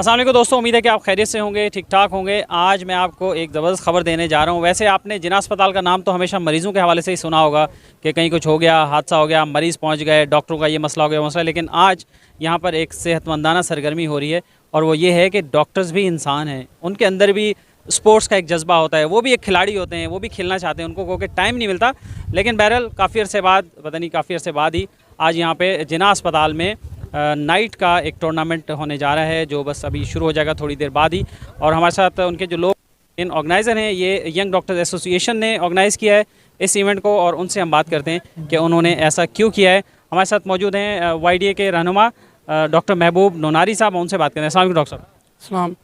अस्सलाम वालेकुम दोस्तों, उम्मीद है कि आप खैरियत से होंगे, ठीक ठाक होंगे। आज मैं आपको एक ज़बरदस्त खबर देने जा रहा हूँ। वैसे आपने जिना अस्पताल का नाम तो हमेशा मरीज़ों के हवाले से ही सुना होगा कि कहीं कुछ हो गया, हादसा हो गया, मरीज़ पहुँच गए, डॉक्टरों का ये मसला हो गया मसला। लेकिन आज यहाँ पर एक सेहतमंदाना सरगर्मी हो रही है और वो ये है कि डॉक्टर्स भी इंसान हैं, उनके अंदर भी स्पोर्ट्स का एक जज्बा होता है। वो भी एक खिलाड़ी होते हैं, वो भी खेलना चाहते हैं, उनको को टाइम नहीं मिलता। लेकिन बहरहाल काफ़ी अरसे बाद, पता नहीं काफ़ी अरसे बाद ही आज यहाँ पे जिना अस्पताल में नाइट का एक टूर्नामेंट होने जा रहा है, जो बस अभी शुरू हो जाएगा थोड़ी देर बाद ही। और हमारे साथ उनके जो लोग इन ऑर्गेनाइज़र हैं, ये यंग डॉक्टर्स एसोसिएशन ने ऑर्गेनाइज़ किया है इस इवेंट को, और उनसे हम बात करते हैं कि उन्होंने ऐसा क्यों किया है। हमारे साथ मौजूद हैं YDA के रहनुमा डॉक्टर महबूब नोनारी साहब, उनसे बात करते हैं। अस्सलाम वालेकुम डॉक्टर साहब। सलाम।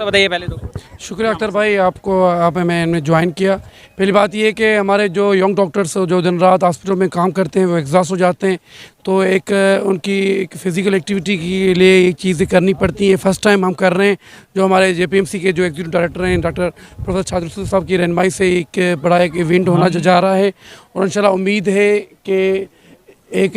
बताइए पहले तो। शुक्रिया अख्तर भाई, आप मैंने ज्वाइन किया। पहली बात ये कि हमारे जो यंग डॉक्टर्स जो दिन रात हॉस्पिटल में काम करते हैं वो एग्जॉस्ट हो जाते हैं, तो एक उनकी एक फ़िज़िकल एक्टिविटी के लिए एक चीज़ें करनी पड़ती हैं। फ़र्स्ट टाइम हम कर रहे हैं। जो हमारे JPMC के जो एग्जीक्यूटिव डायरेक्टर हैं डॉक्टर प्रोफेसर शाहिद रसूल साहब की रहनुमाई से एक बड़ा एक इवेंट होना जा रहा है, और इंशाल्लाह उम्मीद है कि एक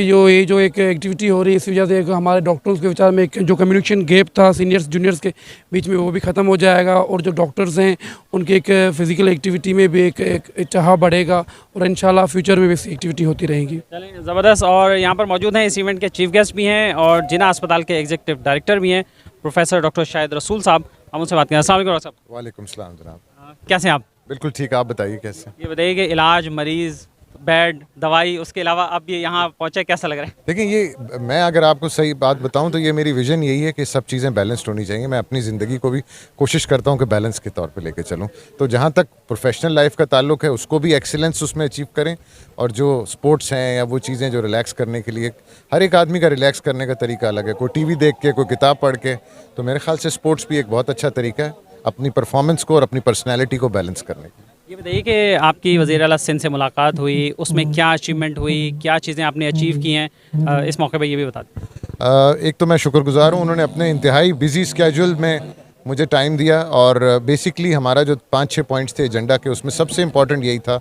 जो एक एक्टिविटी हो रही है, इस वजह से एक हमारे डॉक्टर्स के विचार में एक जो कम्युनिकेशन गैप था सीनियर्स जूनियर्स के बीच में, वो भी ख़त्म हो जाएगा, और जो डॉक्टर्स हैं उनके एक फ़िज़िकल एक्टिविटी में भी एक चाह बढ़ेगा, और इंशाल्लाह फ्यूचर में भी ऐसी एक्टिविटी होती रहेगी। चलें, ज़बरदस्त। और यहाँ पर मौजूद हैं इस इवेंट के चीफ गेस्ट भी हैं और जिना अस्पताल के एग्जीक्यूटिव डायरेक्टर भी हैं, प्रोफेसर डॉक्टर शाहिद रसूल साहब। हम उनसे बात करें। अस्सलाम वालेकुम डॉक्टर साहब। वालेकुम सलाम जनाब। कैसे हैं आप? बिल्कुल ठीक, आप बताइए कैसे? ये बताइए कि इलाज, मरीज़, बेड, दवाई, उसके अलावा अब ये यहाँ पहुँचे, कैसा लग रहा है? देखिए, ये मैं अगर आपको सही बात बताऊं तो ये मेरी विज़न यही है कि सब चीज़ें बैलेंस्ड होनी चाहिए। मैं अपनी ज़िंदगी को भी कोशिश करता हूं कि बैलेंस के तौर पे लेके चलूं। तो जहां तक प्रोफेशनल लाइफ का ताल्लुक है, उसको भी एक्सीलेंस उसमें अचीव करें, और जो स्पोर्ट्स हैं या वो चीज़ें जो रिलैक्स करने के लिए, हर एक आदमी का रिलैक्स करने का तरीका अलग है। कोई TV देख के, कोई किताब पढ़ के, तो मेरे ख्याल से स्पोर्ट्स भी एक बहुत अच्छा तरीका है अपनी परफॉर्मेंस को और अपनी पर्सनैलिटी को बैलेंस करने की। ये बताइए कि आपकी वज़ीर आला सिंध से मुलाकात हुई, उसमें क्या अचीवमेंट हुई, क्या चीज़ें आपने अचीव की हैं, इस मौके पे ये भी बता दें। एक तो मैं शुक्रगुजार हूँ, उन्होंने अपने इंतहाई बिजी स्केड्यूल में मुझे टाइम दिया, और बेसिकली हमारा जो 5-6 पॉइंट्स थे एजेंडा के, उसमें सबसे इम्पॉर्टेंट यही था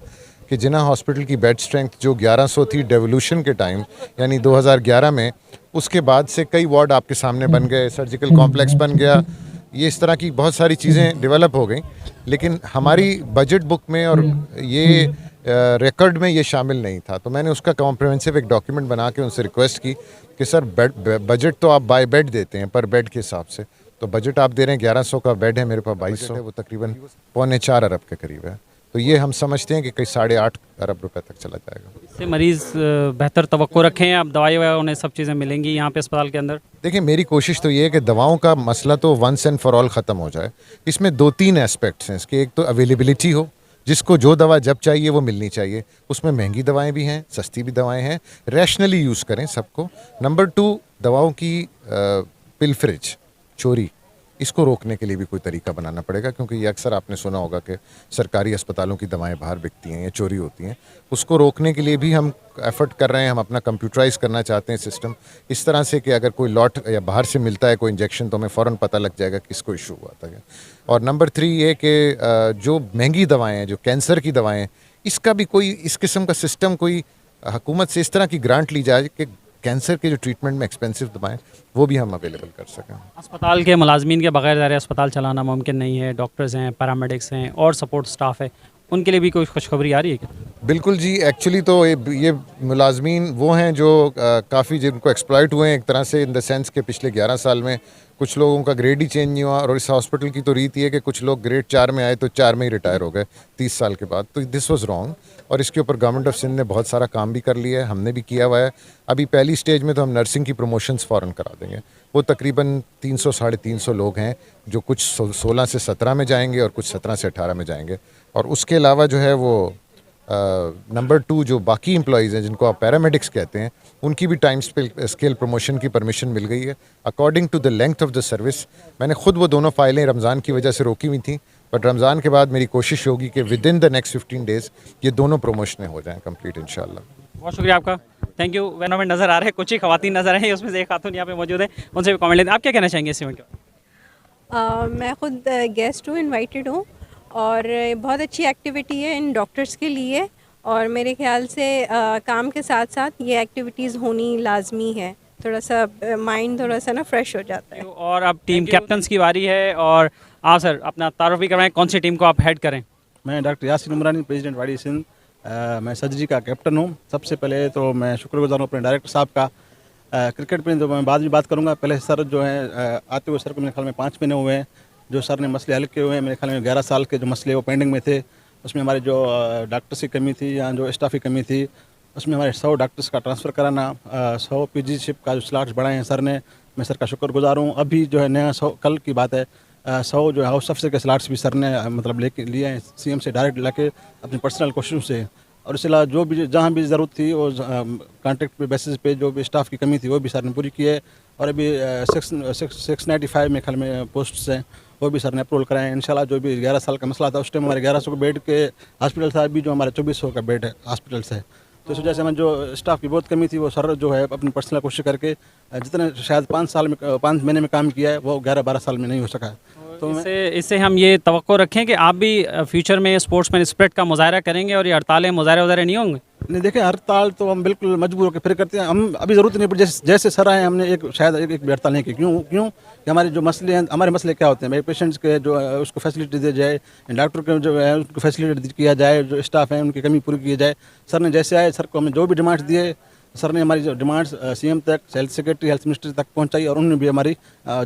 कि जिना हॉस्पिटल की बेड स्ट्रेंथ जो 1100 थी डेवोल्यूशन के टाइम, यानी 2011 में, उसके बाद से कई वार्ड आपके सामने बन गए, सर्जिकल कॉम्प्लेक्स बन गया, ये इस तरह की बहुत सारी चीज़ें डेवलप हो गई। लेकिन हमारी बजट बुक में और ये रिकॉर्ड में ये शामिल नहीं था, तो मैंने उसका कॉम्प्रिहेंसिव एक डॉक्यूमेंट बना के उनसे रिक्वेस्ट की कि सर बजट तो आप बाय बेड देते हैं, पर बेड के हिसाब से, तो बजट आप दे रहे हैं 1100 का, बेड है मेरे पास 2200 है, वो तकरीबन 3.25 अरब के करीब है। तो ये हम समझते हैं कि कहीं 8.5 अरब रुपए तक चला जाएगा। इससे मरीज़ बेहतर तवक्को रखें, अब दवाई वगैरह उन्हें सब चीज़ें मिलेंगी यहाँ पे अस्पताल के अंदर। देखिए, मेरी कोशिश तो ये है कि दवाओं का मसला तो वंस एंड फॉर ऑल ख़त्म हो जाए। इसमें 2-3 एस्पेक्ट्स हैं इसके। एक तो अवेलेबिलिटी हो, जिसको जो दवा जब चाहिए वो मिलनी चाहिए। उसमें महंगी दवाएं भी हैं, सस्ती भी दवाएं हैं, रैशनली यूज़ करें सबको। नंबर 2, दवाओं की पिलफरेज, चोरी, इसको रोकने के लिए भी कोई तरीका बनाना पड़ेगा, क्योंकि ये अक्सर आपने सुना होगा कि सरकारी अस्पतालों की दवाएं बाहर बिकती हैं या चोरी होती हैं। उसको रोकने के लिए भी हम एफर्ट कर रहे हैं। हम अपना कंप्यूटराइज करना चाहते हैं सिस्टम, इस तरह से कि अगर कोई लॉट या बाहर से मिलता है कोई इंजेक्शन, तो हमें फ़ौरन पता लग जाएगा किसको इशू हुआ था। और नंबर 3 ये कि जो महंगी दवाएँ हैं, जो कैंसर की दवाएँ, इसका भी कोई इस किस्म का सिस्टम, कोई हुकूमत से इस तरह की ग्रांट ली जाए कि कैंसर के जो ट्रीटमेंट में एक्सपेंसिव दवाएं वो भी हम अवेलेबल कर सकें। अस्पताल के मुलाजमीन के बगैर ज़ाहिर है अस्पताल चलाना मुमकिन नहीं है। डॉक्टर्स हैं, पैरामेडिक्स हैं और सपोर्ट स्टाफ है, उनके लिए भी कोई खुशखबरी आ रही है क्या? बिल्कुल जी, एक्चुअली तो ये मुलाजमीन वो हैं जो काफ़ी जिनको एक्सप्लॉइट हुए हैं एक तरह से, इन द सेंस के पिछले 11 साल में कुछ लोगों का ग्रेड ही चेंज नहीं हुआ, और इस हॉस्पिटल की तो रीति है कि कुछ लोग ग्रेड 4 में आए तो 4 में ही रिटायर हो गए 30 साल के बाद। तो दिस वाज रॉन्ग, और इसके ऊपर गवर्नमेंट ऑफ सिंध ने बहुत सारा काम भी कर लिया है, हमने भी किया हुआ है। अभी पहली स्टेज में तो हम नर्सिंग की प्रमोशंस फ़ौरन करा देंगे। वो तकरीबन 300-350 लोग हैं जो कुछ 16 से 17 में जाएंगे और कुछ 17 से 18 में जाएंगे। और उसके अलावा जो है वो नंबर 2 जो बाकी एम्प्लॉयज़ हैं, जिनको आप पैरामेडिक्स कहते हैं, उनकी भी टाइम स्केल प्रमोशन की परमिशन मिल गई है according to the length of the service. मैंने खुद वो दोनों फाइलें रमज़ान की वजह से रोकी हुई थी, बट रमज़ान के बाद मेरी कोशिश होगी कि with in the next 15 days ये दोनों प्रमोशनें हो जाएँ कंप्लीट इंशाल्लाह। बहुत शुक्रिया आपका, थैंक यू। वेनोमेंट नज़र आ रहे हैं, कुछ ही खवातीन नज़र आ रही हैं, उसमें से एक खातून यहाँ पे मौजूद है, उनसे भी कमेंट लेते हैं। आप क्या कहना चाहेंगे इस इवेंट के? मैं ख़ुद गेस्ट हूँ, इनवाइटेड हूँ, और बहुत अच्छी एक्टिविटी है इन डॉक्टर्स के लिए, और मेरे ख्याल से काम के साथ साथ ये एक्टिविटीज़ होनी लाजमी है। थोड़ा सा माइंड थोड़ा सा ना फ्रेश हो जाता है। और अब टीम कैप्टन्स की बारी है, और आप सर अपना तारुफ भी करवाएं, कौन सी टीम को आप हेड करें? मैं डॉक्टर यासिन उमरानी, प्रेसिडेंट वाड़ी सिंध। मैं सर्जरी का कैप्टन हूँ। सबसे पहले तो मैं शुक्रगुजार हूँ अपने डायरेक्टर साहब का। क्रिकेट में तो मैं बाद में बात करूँगा। पहले सर जो है आते हुए सर को मेरे ख्याल में 5 महीने हुए हैं। जो सर ने मसले हल किए हुए हैं, मेरे ख्याल में 11 साल के जो मसले वो पेंडिंग में थे, उसमें हमारे जो डॉक्टर्स की कमी थी या जो स्टाफ की कमी थी, उसमें हमारे 100 डॉक्टर्स का ट्रांसफ़र कराना, 100 पीजीशिप का जो स्लॉट्स बढ़ाए हैं सर ने, मैं सर का शुक्रगुजार हूँ। अभी जो है नया 100 कल की बात है 100 जो है हाउस अफसर के स्लॉट्स भी सर ने मतलब लेके लिए हैं सीएम से डायरेक्ट लाके अपने पर्सनल कोशिशों से। और इसके अलावा जो भी जहाँ भी ज़रूरत थी वो कॉन्ट्रैक्ट पे बेसिस पे जो भी स्टाफ की कमी थी वो भी सर ने पूरी की है। और अभी 695 में ख्याल में पोस्ट्स हैं, वो भी सर ने अप्रूवल कराए हैं। इंशाल्लाह जो भी 11 साल का मसला था, उस टाइम हमारे 1100 बेड के हॉस्पिटल था, अभी जो हमारे 2400 का बेड है हॉस्पिटल है। तो इस वजह से हमें जो स्टाफ की बहुत कमी थी, वो सर जो है अपनी पर्सनल कोशिश करके जितने शायद 5 महीने में काम किया है, वो 11-12 साल में नहीं हो सका है। तो इससे हम ये तवक्को रखें कि आप भी फ्यूचर में स्पोर्ट्समैन स्पिरिट का मुजाहरा करेंगे और ये हड़तालें मुजाहरे वगैरह नहीं होंगे? नहीं, देखें हड़ताल तो हम बिल्कुल मजबूर होकर फिर करते हैं। हम अभी ज़रूरत नहीं पड़ी, जैसे सर आए हमने शायद एक भी हड़ताल नहीं की। क्यों कि हमारे जो मसले हैं, हमारे मसले क्या होते हैं, मेरे पेशेंट्स के जो उसको फैसिलिटी दी जाए, डॉक्टर को जो है उनको फैसिलिटी किया जाए, जो स्टाफ है उनकी कमी पूरी की जाए। सर ने जैसे आए, सर को हमें जो भी डिमांड्स दिए, सर ने हमारी जो डिमांड्स सीएम तक, हेल्थ सेक्रेटरी, हेल्थ मिनिस्टर तक पहुंचाई, और उन्होंने भी हमारी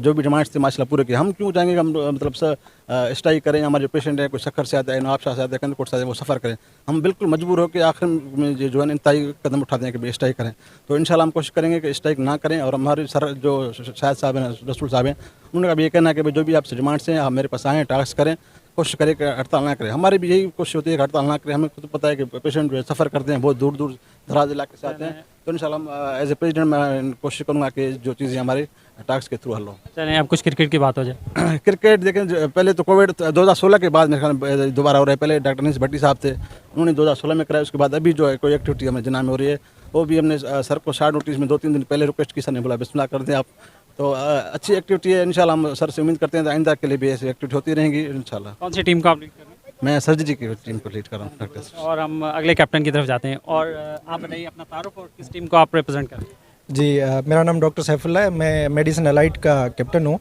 जो भी डिमांड्स थे माशाल्लाह पूरे किए। हम क्यों चाहेंगे कि हम मतलब सर स्ट्राइक करें? हमारे जो पेशेंट हैं, कोई शक्कर से आता है, नवाबशाह से आता है, कंदकोट से आता है, वो सफ़र करें। हम बिल्कुल मजबूर होकर आखिर में जो है इंतहाई कदम उठाते हैं कि भाई स्ट्राइक करें। तो इंशाल्लाह हम कोशिश करेंगे कि स्ट्राइक ना करें। और हमारे सर जो शायद साहब हैं, रसूल साहब हैं, उन्होंने भी ये कहना है कि भाई जो भी आपसे डिमांड्स हैं आप मेरे पास आएँ, टास्क करें, कोशिश करें कि हड़ताल ना करें। हमारी भी यही कोशिश होती है कि हड़ताल ना करें। हमें खुद पता है कि पेशेंट जो है सफ़र करते हैं, बहुत दूर दूर दराज इलाके से आते हैं। तो इंशाल्लाह हम एज ए प्रेसिडेंट मैं कोशिश करूँगा कि जो चीज़ें हमारे टास्क के थ्रू हल हो। चलें अब कुछ क्रिकेट की बात हो जाए। क्रिकेट देखें, पहले तो कोविड 2016 के बाद मेरे ख्याल में दोबारा हो रहा है। पहले डॉक्टर अनीस भट्टी साहब थे, उन्होंने 2016 में कराया। उसके बाद अभी जो है कोई एक्टिविटी हमें जिना में हो रही है, वो भी हमने सर को शार्ट नोटिस में 2-3 दिन पहले रिक्वेस्ट की। सर ने बोला बिस्मिल्लाह कर दें आप। तो अच्छी एक्टिविटी है। इंशाल्लाह हम सर से उम्मीद करते हैं आइंदा के लिए भी ऐसी एक्टिविटी होती रहेंगी इंशाल्लाह। कौन सी टीम को आप लीड कर रहे हैं? मैं सर्जरी की टीम को लीड कर रहा हूँ डॉक्टर। और हम अगले कैप्टन की तरफ जाते हैं। और आप बताइए अपना तारुफ और किस टीम को आप रिप्रेजेंट कर रहे हैं? जी, मेरा नाम डॉक्टर सैफुल्लाह है। मैं मेडिसिन अलाइट का कैप्टन हूँ।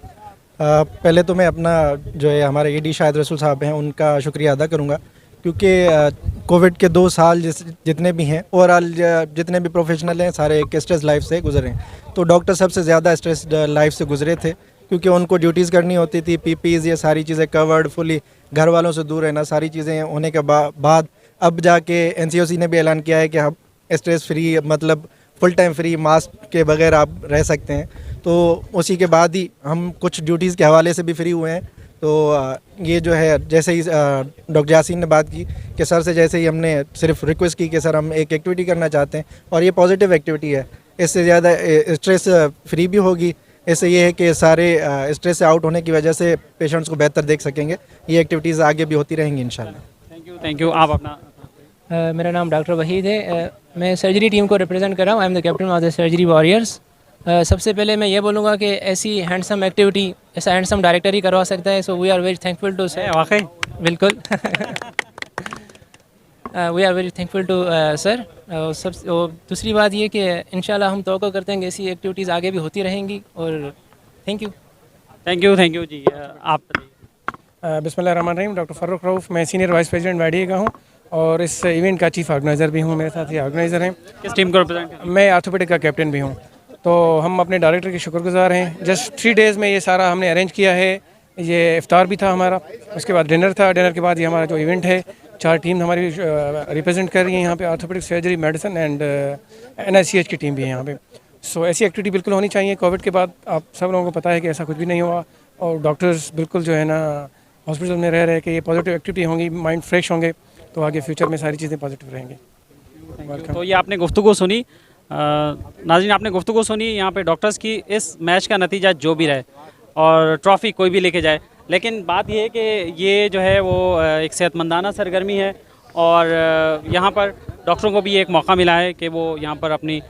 पहले तो मैं अपना जो है हमारे एडी शाहिद रसूल साहब हैं, उनका शुक्रिया अदा करूँगा, क्योंकि कोविड के 2 साल जितने भी हैं, ओवरऑल जितने भी प्रोफेशनल हैं, सारे एक स्ट्रेस लाइफ से गुजरे हैं। तो डॉक्टर सबसे ज़्यादा स्ट्रेस लाइफ से गुजरे थे, क्योंकि उनको ड्यूटीज़ करनी होती थी, पीपीज़, ये सारी चीज़ें कवर्ड, फुली घर वालों से दूर रहना, सारी चीज़ें होने के बाद अब जाके एनसीओसी ने भी ऐलान किया है कि हम स्ट्रेस फ्री, मतलब फुल टाइम फ्री, मास्क के बगैर आप रह सकते हैं। तो उसी के बाद ही हम कुछ ड्यूटीज़ के हवाले से भी फ्री हुए हैं। तो ये जो है, जैसे ही डॉक्टर यासीन ने बात की कि सर से, जैसे ही हमने सिर्फ रिक्वेस्ट की कि सर हम एक एक्टिविटी करना चाहते हैं, और ये पॉजिटिव एक्टिविटी है, इससे ज़्यादा स्ट्रेस फ्री भी होगी। इससे ये है कि सारे स्ट्रेस से आउट होने की वजह से पेशेंट्स को बेहतर देख सकेंगे। ये एक्टिविटीज़ आगे भी होती रहेंगी इंशाल्लाह। Thank you. आप अपना? मेरा नाम डॉक्टर वहीद है। मैं सर्जरी टीम को रिप्रेजेंट कर रहा हूँ। I am the captain of the surgery warriors. सबसे पहले मैं ये बोलूँगा कि ऐसी हैंडसम एक्टिविटी ऐसा हैंडसम डायरेक्टर ही करवा सकता है। So we are very thankful to sir. वाकई बिल्कुल we are very thankful to sir. दूसरी बात ये कि इंशाल्लाह हम तवक्को करते हैं कि ऐसी एक्टिविटीज़ आगे भी होती रहेंगी। और थैंक यू जी। आप बिस्मिल्लाहिर्रहमानिर्रहीम। डॉक्टर फ़ारूक रऊफ़, मैं सीनियर वाइस प्रेसिडेंट वाड़ी का हूँ और इस इवेंट का चीफ ऑर्गेनाइज़र भी हूँ। मेरे साथ ही ऑर्गेनाइज़र हैं। किस टीम को रिप्रेजेंट कर रहे हैं? मैं ऑर्थोपेडिक का कैप्टन भी हूँ। तो हम अपने डायरेक्टर के शुक्रगुजार हैं। जस्ट 3 डेज़ में ये सारा हमने अरेंज किया है। ये इफ्तार भी था हमारा, उसके बाद डिनर था, डिनर के बाद ये हमारा जो इवेंट है, 4 टीम हमारी रिप्रेजेंट कर रही है यहाँ पे। Orthopaedic, surgery, medicine and NICH की टीम भी है यहाँ पे। सो ऐसी एक्टिविटी बिल्कुल होनी चाहिए। कोविड के बाद आप सब लोगों को पता है कि ऐसा कुछ भी नहीं हुआ, और डॉक्टर्स बिल्कुल जो है ना हॉस्पिटल में रह रहे कि ये पॉजिटिव एक्टिविटी होंगी, माइंड फ्रेश होंगे, तो आगे फ्यूचर में सारी चीज़ें पॉजिटिव रहेंगी। तो ये आपने गुफ्तगू सुनी, नाज़रीन आपने गुफ्तगू सुनी यहाँ पे डॉक्टर्स की। इस मैच का नतीजा जो भी रहे और ट्रॉफ़ी कोई भी लेके जाए, लेकिन बात ये है कि ये जो है वो एक सेहतमंदाना सरगर्मी है, और यहाँ पर डॉक्टरों को भी एक मौका मिला है कि वो यहाँ पर अपनी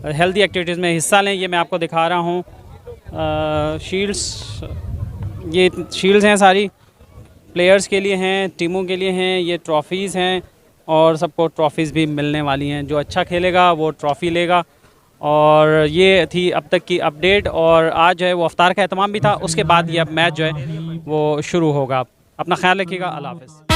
हेल्दी एक्टिविटीज़ में हिस्सा लें। ये मैं आपको दिखा रहा हूँ शील्ड्स, ये शील्ड्स हैं, सारी प्लेयर्स के लिए हैं, टीमों के लिए हैं। ये ट्रॉफ़ीज़ हैं और सबको ट्रॉफ़ीज़ भी मिलने वाली हैं। जो अच्छा खेलेगा वो ट्रॉफ़ी लेगा, और ये थी अब तक की अपडेट। और आज जो है वो अफ्तार का एहतमाम भी था, उसके बाद ये अब मैच जो है वो शुरू होगा। अपना ख्याल रखिएगा। अल्लाह हाफ़िज़।